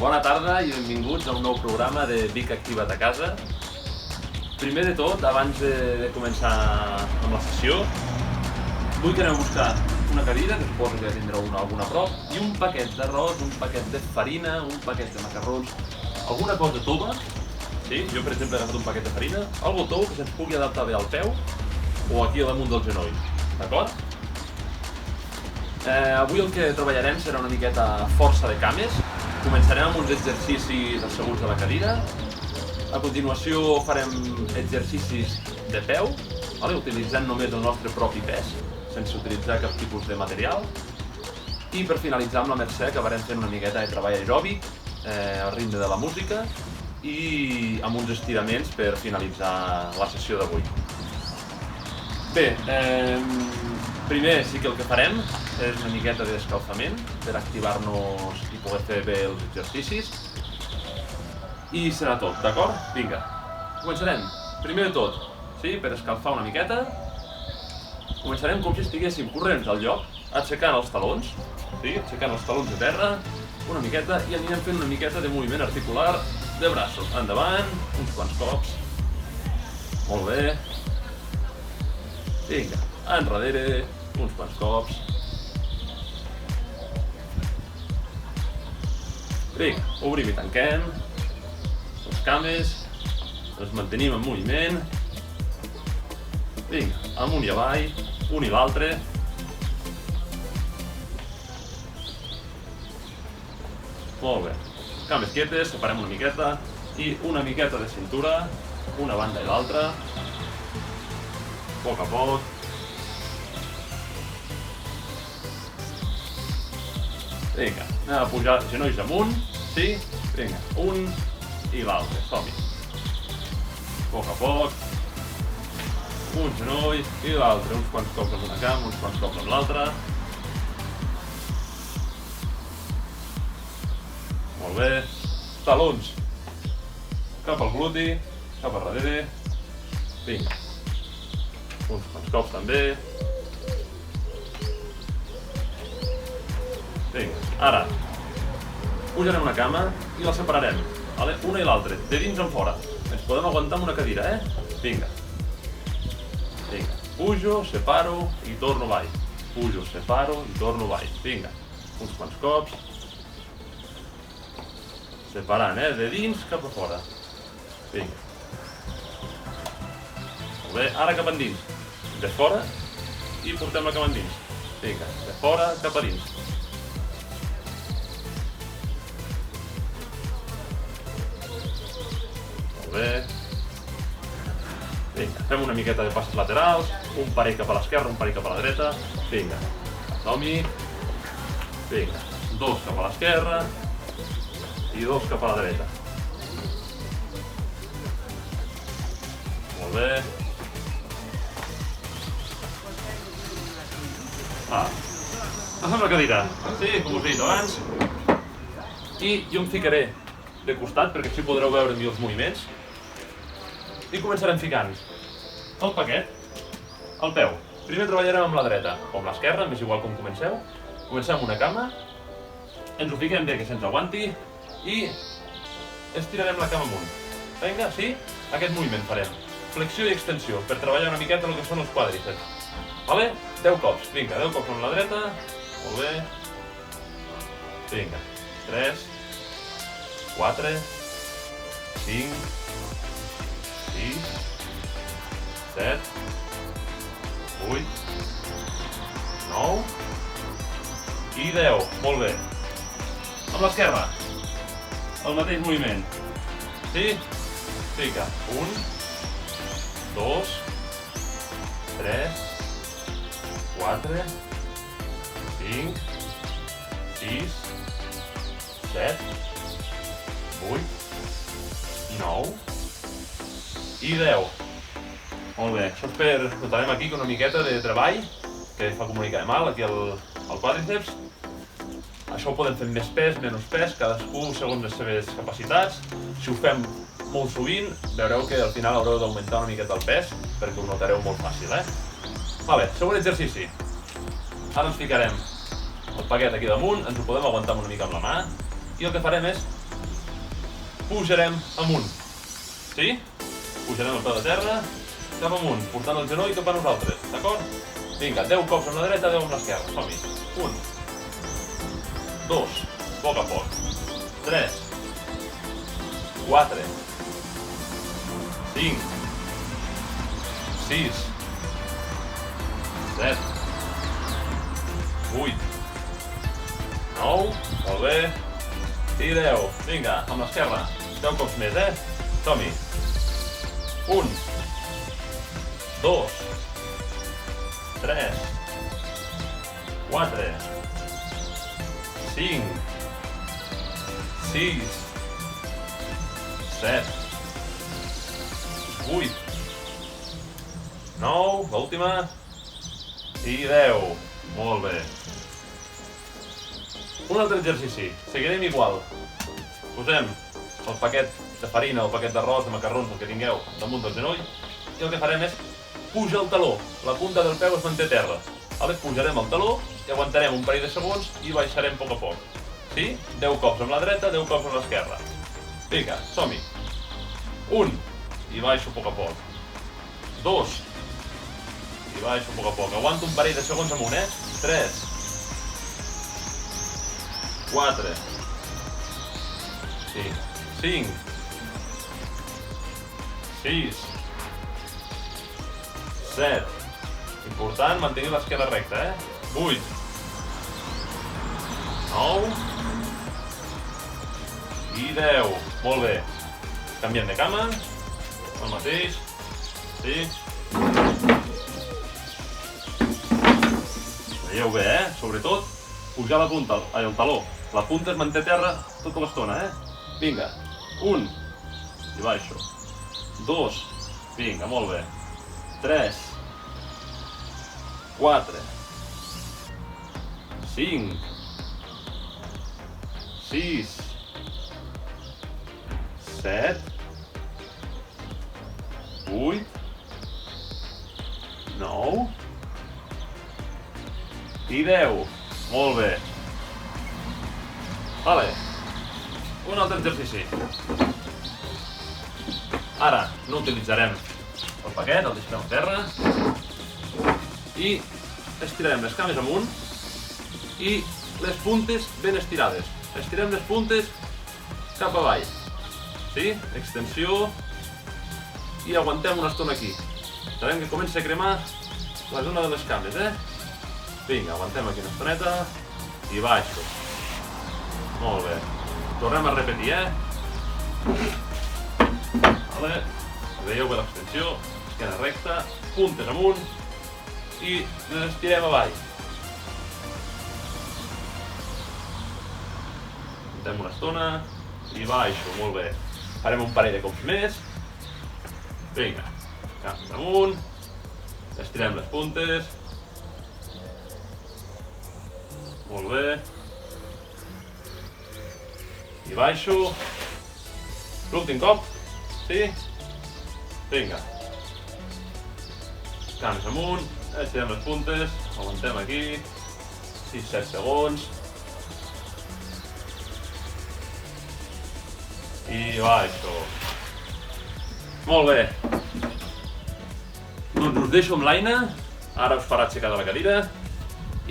Bona tarda i benvinguts a un nou programa de Vic Activa't a Casa. Primer de tot, abans de començar amb la sessió, vull que aneu a buscar una cadira, que suposo que tindreu alguna a prop, i un paquet d'arròs, un paquet de farina, un paquet de macarrons, alguna cosa tova. Sí? Jo, per exemple, he agafat un paquet de farina, algo tou que se'ns pugui adaptar bé al peu o aquí a damunt del genoll, d'acord? Avui el que treballarem serà una miqueta força de cames. Començarem amb uns exercicis asseguts a la cadira. A continuació farem exercicis de peu, utilitzant només el nostre propi pes, sense utilitzar cap tipus de material. I per finalitzar amb la Mercè acabarem fent una miqueta de treball aeròbic al ritme de la música i amb uns estiraments per finalitzar la sessió d'avui. Bé, primer sí que el que farem és una miqueta d'escalfament per activar-nos i poder fer bé els exercicis. I serà tot, d'acord? Vinga, començarem. Primer de tot, sí, per escalfar una miqueta, començarem com si estiguéssim corrents al lloc, aixecant els talons, sí, aixecant els talons de terra, una miqueta, i anirem fent una miqueta de moviment articular de braços. Endavant, uns quants cops. Molt bé. Vinga, enrere, uns quants cops. Vinga, obrim i tanquem les cames, els mantenim en moviment. Vinga, amunt i avall, un i l'altre. Molt bé, cames quietes, separem una miqueta i una miqueta de cintura, una banda i l'altra. A poc a poc. Vinga, anem a pujar genolls amunt, sí? Vinga, un i l'altre, som-hi. A poc a poc. Un genoll i l'altre, uns quants cops amb una cama, uns quants cops amb l'altra. Molt bé. Talons cap al gluti, cap a darrere. Vinga. Uns quants cops també. Vinga, ara pujarem una cama i la separarem, una i l'altra, de dins en fora. Ens podem aguantar amb una cadira, Vinga. Vinga, pujo, separo i torno avall. Pujo, separo i torno avall. Vinga, uns quants cops. Separant, de dins cap a fora. Vinga. Molt bé, ara cap endins. De fora i portem la cama endins. Vinga, de fora cap a dins. Molt bé. Vinga, fem una miqueta de passes laterals, un parell cap a l'esquerra, un parell cap a la dreta. Vinga, som-hi. Vinga, dos cap a l'esquerra i dos cap a la dreta. Molt bé. Passem la cadira, sí, com us he dit abans. I jo em ficaré de costat perquè així podreu veure millor els moviments. I començarem ficant el paquet al peu. Primer treballarem amb la dreta o amb l'esquerra, m'és igual com comenceu. Comencem amb una cama, ens ho fiquem bé que se'ns aguanti i estirarem la cama amunt. Vinga, sí? Aquest moviment farem. Flexió i extensió per treballar una miqueta el que són els quàdriceps. Vale? 10 cops. Vinga, 10 cops amb la dreta. Molt bé. Vinga. 3, 4, 5, 6, 7, 8, 9 i 10. Molt bé. Amb l'esquerra, el mateix moviment. Sí? Fica. 1, 2, 3, 4, 5, 6, 7, 8, 9 i 10. Molt bé, això és per... Notarem aquí que una miqueta de treball que fa com una mica de mal aquí al quàdriceps. Això ho podem fer amb més pes, menys pes, cadascú segons les seves capacitats. Si ho fem molt sovint, veureu que al final haureu d'augmentar una miqueta el pes perquè ho notareu molt fàcil, Vale, següent exercici. Ara ens ficarem el paquet aquí damunt, ens ho podem aguantar una mica amb la mà i el que farem és pujarem amunt. Sí? Pujarem el peu de terra cap amunt, portant el genoll cap a nosaltres, d'acord? Vinga, 10 cops amb la dreta, 10 amb l'esquerra, som-hi. 1, 2, poc a poc, 3, 4, 5, 6, 7, 8, 9, molt bé, i 10. Vinga, amb l'esquerra, 10 cops més, som-hi. 1, 2, 3, 4, 5, 6, 7, 8, 9, l'última, i 10. Molt bé. Un altre exercici. Seguirem igual. Posem el paquet de farina o el paquet d'arròs, de macarrons, el que tingueu, damunt del genoll, i el que farem és pujar el taló. La punta del peu es manté a terra. Pujarem el taló i aguantarem un parell de segons i baixarem a poc a poc. Sí? 10 cops amb la dreta, 10 cops amb l'esquerra. Vinga, som-hi. 1, i baixo a poc a poc. 2, i baixo a poc a poc. Aguanto un parell de segons amunt, 3, 4, 5, 6, 7. Important, mantenir l'esquerra recta, 8, 9 i 10. Molt bé. Canviem de cama. El mateix. Sí. Veieu bé, sobretot, pujar la punta, el taló. La punta es manté a terra tota l'estona, Vinga. 1, i baixo. 2, vinga, molt bé. 3, 4, 5, 6, 7, 8, 9 i 10. Molt bé. Vale. Un altre exercici. Ara no utilitzarem el paquet, el deixarem a terra i estirarem les cames amunt i les puntes ben estirades. Estirem les puntes cap avall. Sí? Extensió i aguantem una estona aquí. Sabem que comença a cremar la zona de les cames, Vinga, aguantem aquí una estoneta i baixo. Molt bé. Tornem a repetir, Vale. Veieu bé l'extensió, esquena recta, puntes amunt i les estirem avall. Aguantem una estona i baixo, molt bé. Farem un parell de cops més. Vinga, cames amunt, estirem les puntes. Molt bé. I baixo. L'últim cop. Sí? Vinga. Cames amunt, estirem les puntes, aguantem aquí. 6-7 segons. I baixo. Molt bé. Doncs us deixo amb l'Aina. Ara us farà aixecar de la cadira.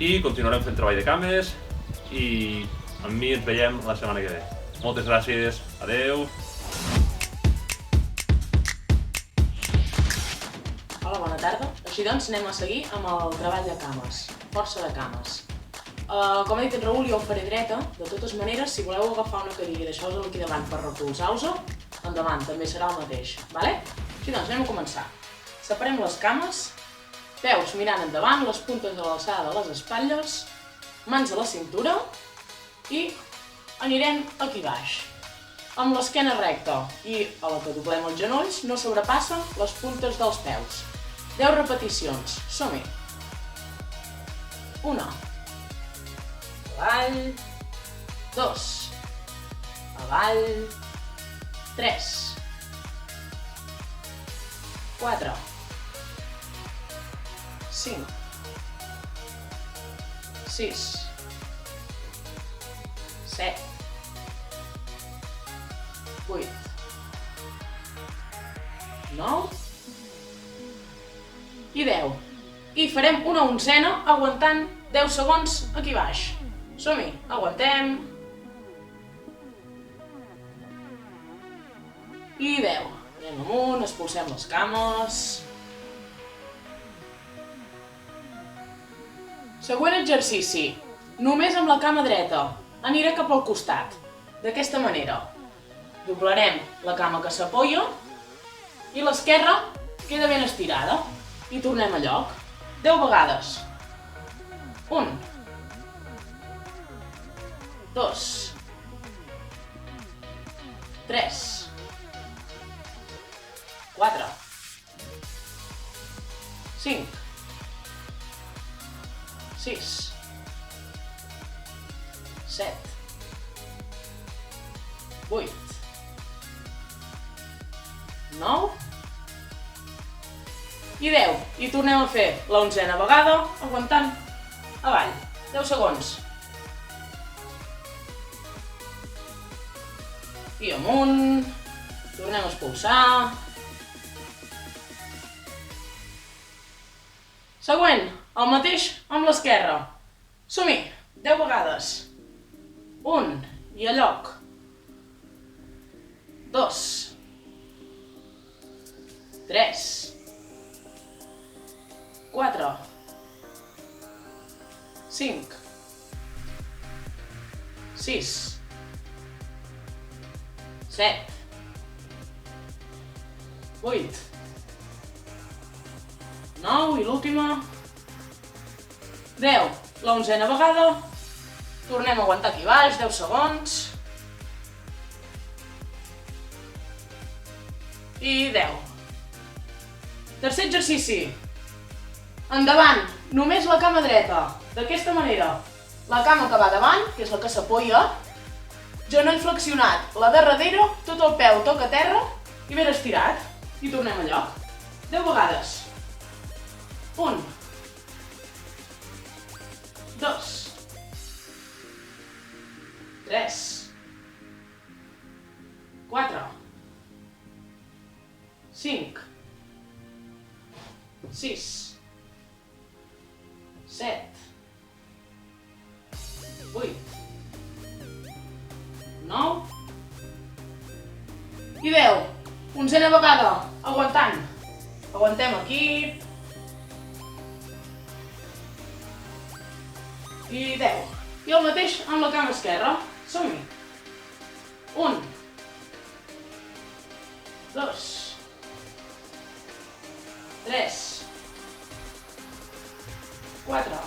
I continuarem fent treball de cames. I amb mi ens veiem la setmana que ve. Moltes gràcies. Adeu. Hola, bona tarda. Així doncs anem a seguir amb el treball de cames. Força de cames. Com ha dit en Raül, jo ho faré dreta. De totes maneres, si voleu agafar una cadira i deixar-vos aquí davant per recolzar-vos, endavant, també serà el mateix. Vale? Així doncs, anem a començar. Separem les cames, peus mirant endavant, les puntes a l'alçada de les espatlles, mans a la cintura i anirem aquí baix. Amb l'esquena recta i a la que doblem els genolls no sobrepassen les puntes dels peus. 10 repeticions. Som-hi. 1. Avall. 2. Avall. 3. 4. 5. 6. 7. 8, 9 i 10. I farem una onzena aguantant 10 segons aquí baix. Som-hi, aguantem. I 10. Anem amunt, expulsem les cames. Següent exercici. Només amb la cama dreta. Aniré cap al costat. D'aquesta manera. Doblarem la cama que s'apoya i l'esquerra queda ben estirada. I tornem a lloc. 10 vegades. 1, 2, 3, 4, 5, 6, 7, 8, 9 i 10. I tornem a fer l'onzena vegada, aguantant avall. 10 segons. I amunt. Tornem a expulsar. Següent, el mateix amb l'esquerra. Som-hi, 10 vegades. 1, i a lloc. 2, 3, 4, 5, 6, 7, 8, 9 i l'última, 10. L'onzena vegada, tornem a aguantar aquí baix, 10 segons. I 10. Tercer exercici. Endavant, només la cama dreta. D'aquesta manera. La cama que va davant, que és la que s'apoya, genoll flexionat, la de darrere, tot el peu toca terra i ben estirat. I tornem a lloc. 10 vegades. 1, 2, 3, 4, 5, 6, 7, 8, 9 i 10. Onzena vegada, aguantant. Aguantem aquí. I 10. I el mateix amb la cama esquerra. Som-hi. 1, 2, 3, 4,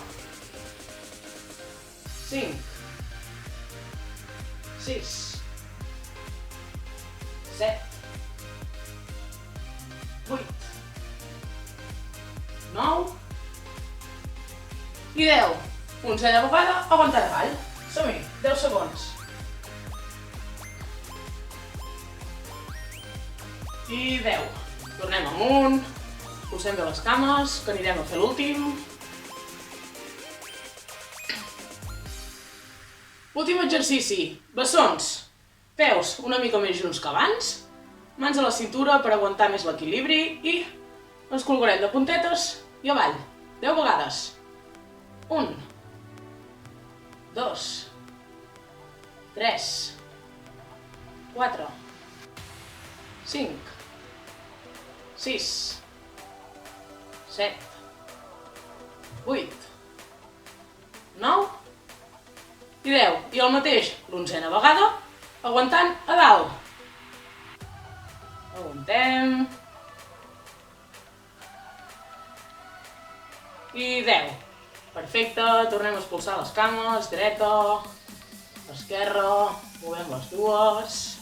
5, 6, 7, 8, 9 i 10. Onzena vegada, aguantar avall. Som-hi, 10 segons. I 10. Tornem amunt, posem bé les cames, que anirem a fer l'últim. Últim exercici, bessons. Peus una mica més junts que abans, mans a la cintura per aguantar més l'equilibri i ens colgarem de puntetes i avall. 10 vegades. 1, 2, 3, 4, 5, 6, 7, 8, 9 i 10. I el mateix, l'onzena vegada, aguantant a dalt. Aguantem. I 10. Perfecte, tornem a expulsar les cames, dreta, esquerra, movem les dues.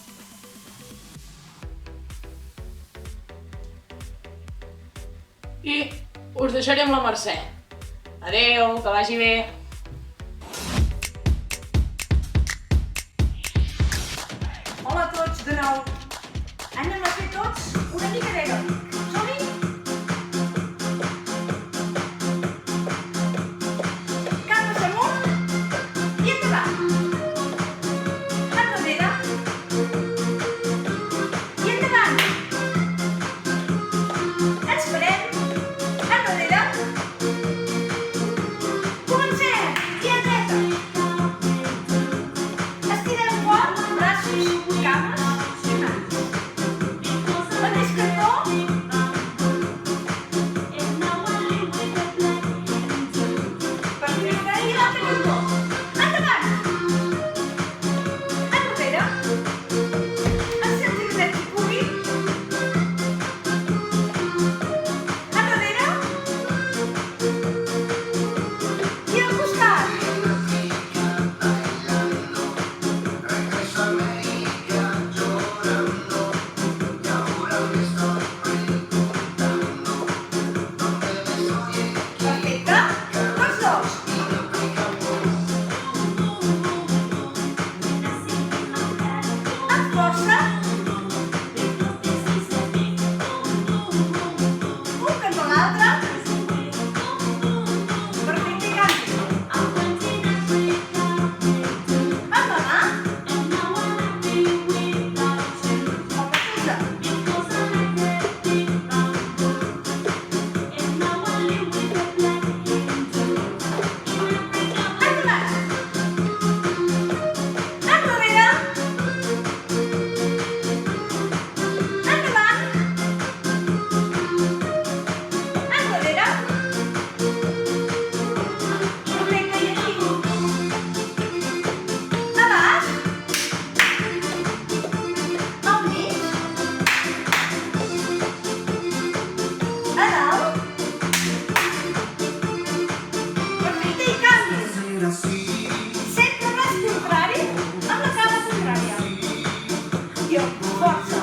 I us deixaré amb la Mercè. Adeu, que vagi bé. Hola a tots de nou. Anem a fer tots una mica d'aeròbic. Som-hi? Cames amunt i endavant. Enrere. Aquest cantó perfecte, i l'altre cantó. Endavant! Enrere! Encén-te qui pugui. Enrere! I al costat! Perfecte! Tots dos! Amb força! Un cantó a l'altre! Perfecte, i canti! Amb la mà! El recolza! Endavant! Enrere! Endavant! Enrere! Perfecte, i aquí! A baix! Al mig! A dalt! Perfecte, i canvi! Sempre ras contrari amb la cama contrària. I amb força.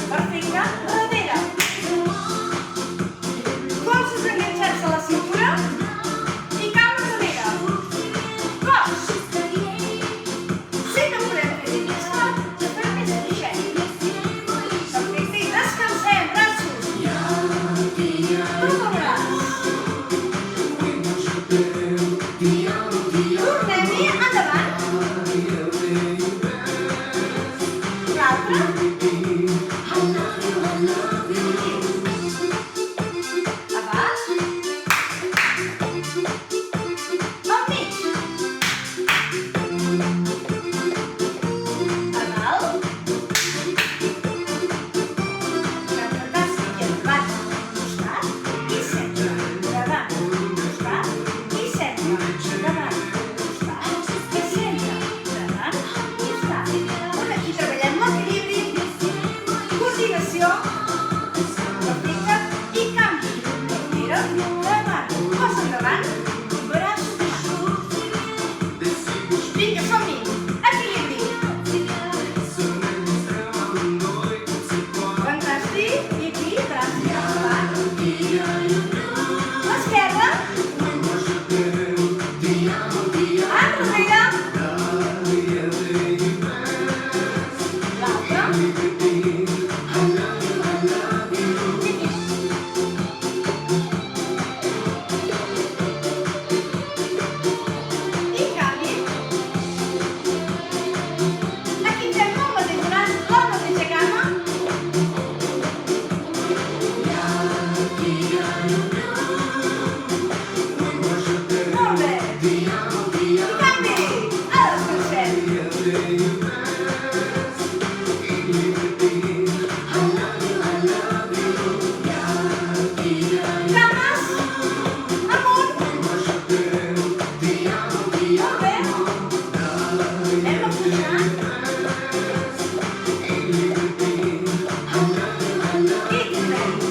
Perfecte, darrere. Colzes enganxats a la cintura i cama darrere. Cos. Sí que podem fer aquesta, de fer més fluixet. Perfecte, i descansem, braços. Tot el braç. Tornem-hi, endavant. L'altre. A baix. Al mig. A dalt. Fantàstic. I endavant. Costat i centre. Endavant. Costat i centre. Endavant. Costat i centre. Endavant. Costat. Aquí treballem l'equilibri. Coordinació. Perfecte. I canvi. Mira, endavant. Cos endavant. Braç endavant. Vinga, som-hi. Equilibri. Fantàstic. I aquí, braç endavant. L'esquerra. Enrere. L'altre. I canvi. Aquí fem el mateix braç, la mateixa cama. Molt bé. I canvi. Ara descansem. Cames amunt. Molt bé. Anem a pujar. I tirem. Baix. Amunt. I més amunt.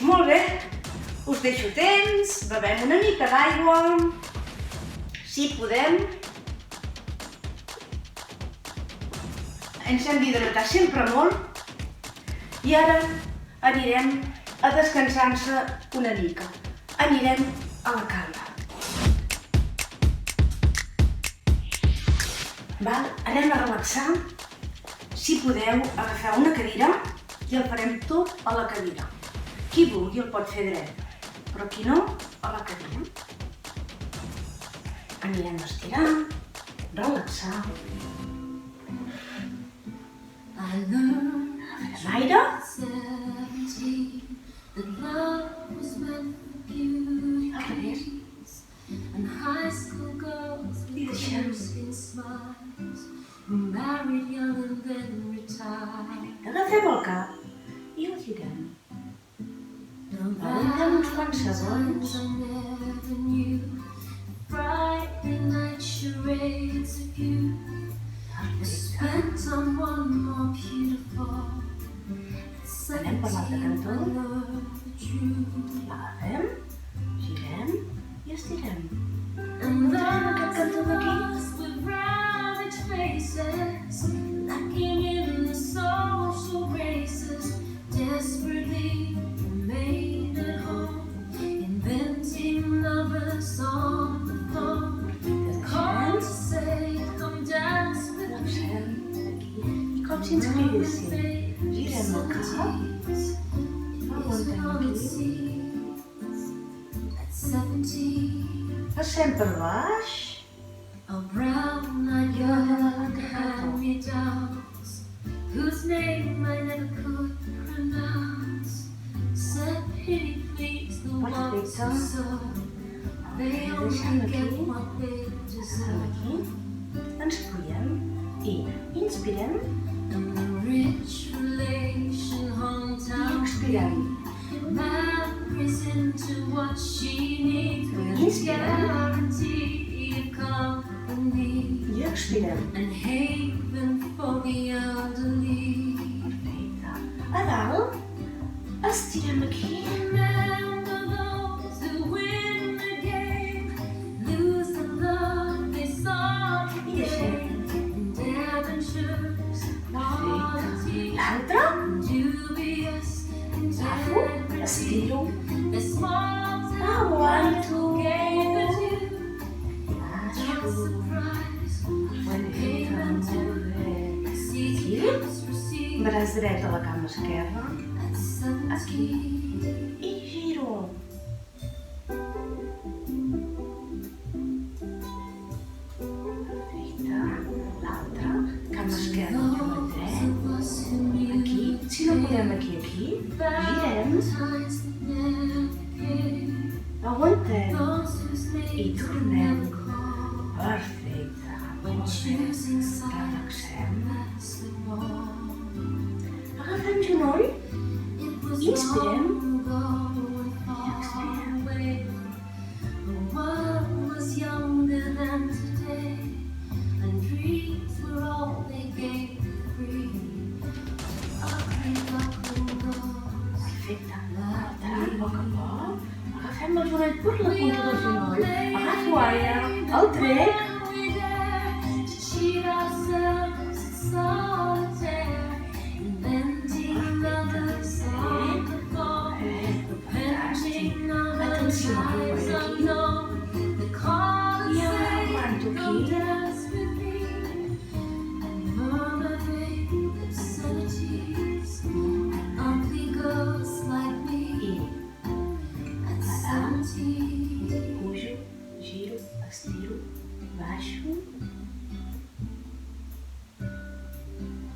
Molt bé. Us deixo temps, bevem una mica d'aigua. Si podem. Ens hem d'hidratar sempre molt. I ara anirem a descansar-se una mica. Anirem a la cama. Val? Anem a relaxar. Si podeu, agafeu una cadira i el farem tot a la cadira. Qui vulgui el pot fer dret, però qui no, a la cadira. Anirem a estirar, relaxar. L'aire. Al revés. I deixem. Agafem el cap i el girem. Aguantem uns quants segons. Anem per l'altre cantó. L'agafem, girem i estirem. Entrem aquest cantó d'aquí. Com si ens cridéssim. Girem el cap, aguantem aquí, passem per baix i agafem el cantó. Perfecte. Deixem aquí, ens puiem i inspirem i expirem. Inspirem i expirem. Perfecte. A dalt, estirem aquí. I deixem. L'altre, agafo, estiro, aguanto, baixo, aquí, braç dret a la cama esquerra, aquí i giro. Perfecte, l'altre, cama esquerra, jo dret. Aquí, si no podem aquí, girem, aguantem i tornem. Perfecte, molt bé, relaxem. Agafem genoll, inspirem i expirem. Perfecte, l'altre, a poc a poc, agafem el genoll per la punta del genoll, agafo aire, el trec, atenció, aquí, i aguanto aquí. Pujo, giro, estiro, baixo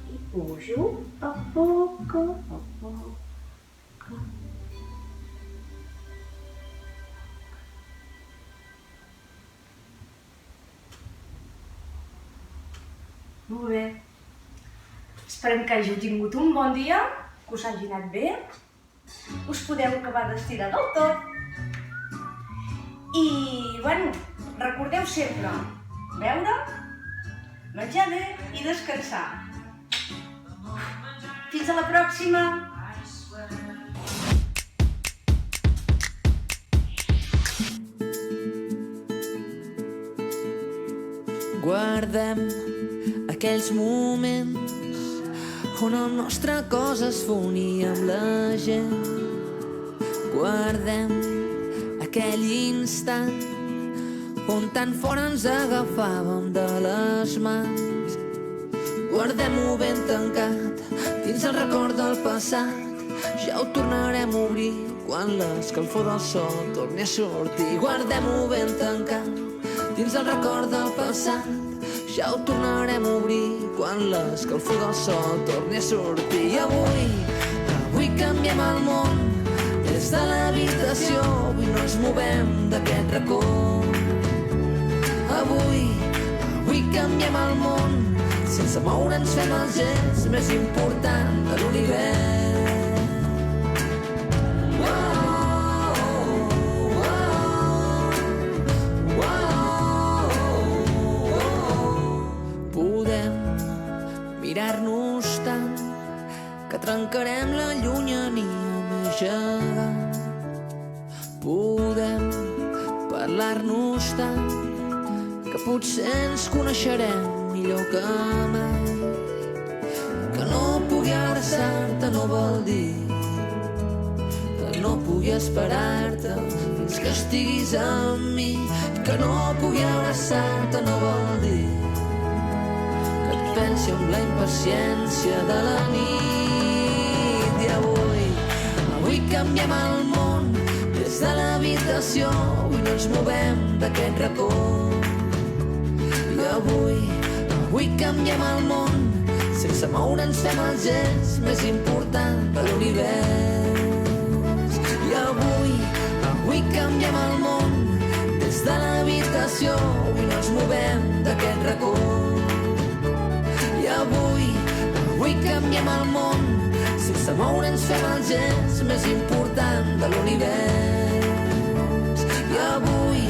e pujo a pouco, a pouco. Molt bé. Esperem que hàgiu tingut un bon dia, que us hagi anat bé. Us podeu acabar d'estirar del tot. I, bueno, recordeu sempre beure, menjar bé i descansar. Fins a la pròxima! Guardem aquells moments on el nostre cos es fonia amb la gent. Guardem aquell instant on tan fora ens agafàvem de les mans. Guardem-ho ben tancat dins el record del passat. Ja ho tornarem a obrir quan l'escalfor del sol torni a sortir. Guardem-ho ben tancat dins dins el record del passat. Ja ho tornarem a obrir quan l'escalfor del sol torni a sortir. I avui canviem el món des de l'habitació, avui no ens movem d'aquest racó. Avui canviem el món, sense moure'ns fem el gest més important de l'univers. Mirar-nos tant que trencarem la llunyania més gegant. Podem parlar-nos tant que potser ens coneixerem millor que mai. Que no pugui abraçar-te no vol dir que no pugui esperar-te fins que estiguis amb mi. Que no pugui abraçar-te no vol dir pensi amb la impaciència de la nit. I avui canviem el món des de l'habitació, avui no ens movem d'aquest racó. I avui canviem el món, sense moure'ns fem el gest més important de l'univers. I avui canviem el món des de l'habitació, avui no ens movem d'aquest racó. I avui canviem el món, sense moure'ns fem el gest més important de l'univers. I avui